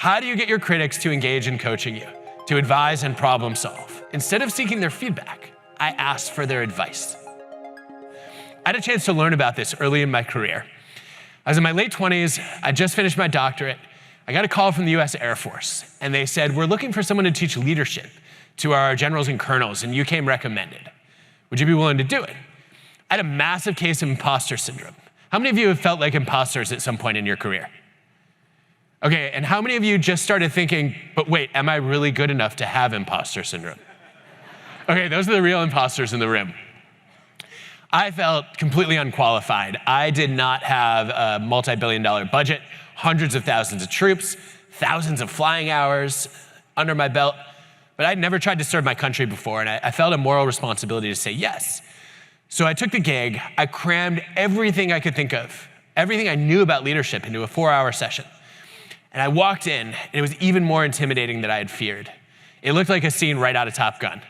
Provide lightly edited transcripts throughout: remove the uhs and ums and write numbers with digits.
How do you get your critics to engage in coaching you, to advise and problem solve? Instead of seeking their feedback, I asked for their advice. I had a chance to learn about this early in my career. I was in my late 20s, I just finished my doctorate. I got a call from the US Air Force, and they said, we're looking for someone to teach leadership to our generals and colonels, and you came recommended. Would you be willing to do it? I had a massive case of imposter syndrome. How many of you have felt like imposters at some point in your career? Okay, and how many of you just started thinking, but wait, am I really good enough to have imposter syndrome? Okay, those are the real imposters in the room. I felt completely unqualified. I did not have a multi-billion-dollar budget, hundreds of thousands of troops, thousands of flying hours under my belt, but I'd never tried to serve my country before, and I felt a moral responsibility to say yes. So I took the gig, I crammed everything I could think of, everything I knew about leadership into a 4-hour session. And I walked in, and it was even more intimidating than I had feared. It looked like a scene right out of Top Gun.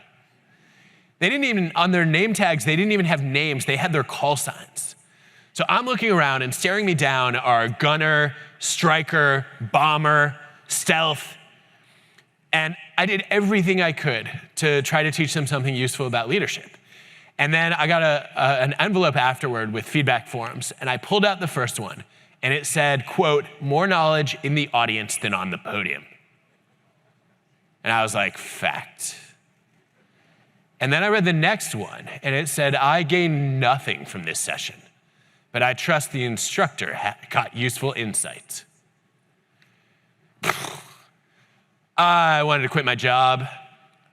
They didn't even, on their name tags, they didn't even have names, they had their call signs. So I'm looking around, and staring me down are gunner, striker, bomber, stealth. And I did everything I could to try to teach them something useful about leadership. And then I got an envelope afterward with feedback forms, and I pulled out the first one, and it said, quote, more knowledge in the audience than on the podium. And I was like, fact. And then I read the next one, and it said, I gained nothing from this session, but I trust the instructor got useful insights. I wanted to quit my job.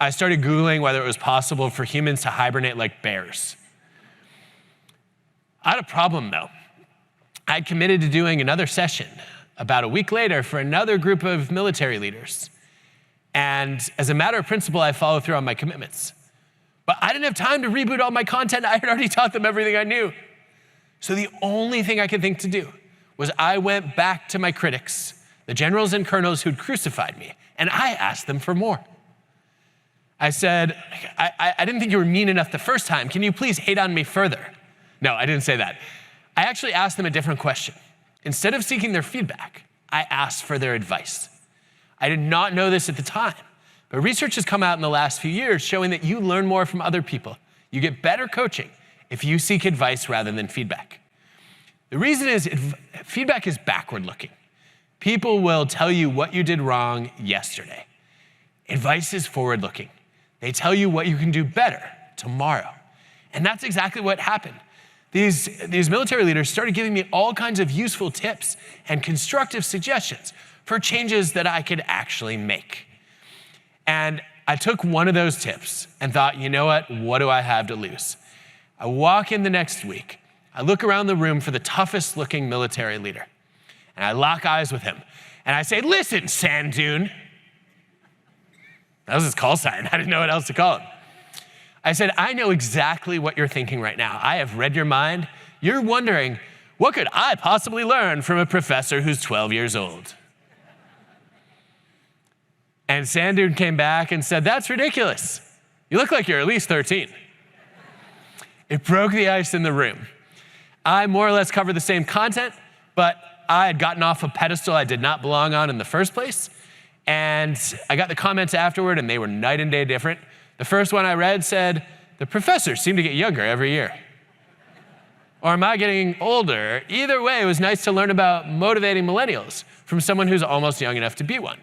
I started Googling whether it was possible for humans to hibernate like bears. I had a problem, though. I had committed to doing another session about a week later for another group of military leaders. And as a matter of principle, I followed through on my commitments. But I didn't have time to reboot all my content. I had already taught them everything I knew. So the only thing I could think to do was I went back to my critics, the generals and colonels who'd crucified me, and I asked them for more. I said, I didn't think you were mean enough the first time. Can you please hate on me further? No, I didn't say that. I actually asked them a different question. Instead of seeking their feedback, I asked for their advice. I did not know this at the time, but research has come out in the last few years showing that you learn more from other people. You get better coaching if you seek advice rather than feedback. The reason is feedback is backward looking. People will tell you what you did wrong yesterday. Advice is forward looking. They tell you what you can do better tomorrow. And that's exactly what happened. These military leaders started giving me all kinds of useful tips and constructive suggestions for changes that I could actually make. And I took one of those tips and thought, you know what do I have to lose? I walk in the next week, I look around the room for the toughest looking military leader, and I lock eyes with him, and I say, listen, sand dune. That was his call sign. I didn't know what else to call him. I said, I know exactly what you're thinking right now. I have read your mind. You're wondering, what could I possibly learn from a professor who's 12 years old? And Sand Dune came back and said, that's ridiculous. You look like you're at least 13. It broke the ice in the room. I more or less covered the same content, but I had gotten off a pedestal I did not belong on in the first place. And I got the comments afterward, and they were night and day different. The first one I read said, the professors seem to get younger every year. Or am I getting older? Either way, it was nice to learn about motivating millennials from someone who's almost young enough to be one.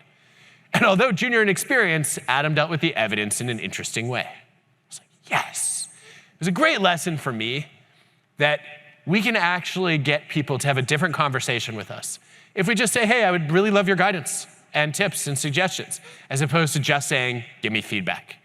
And although junior in experience, Adam dealt with the evidence in an interesting way. I was like, yes. It was a great lesson for me that we can actually get people to have a different conversation with us if we just say, hey, I would really love your guidance and tips and suggestions, as opposed to just saying, give me feedback.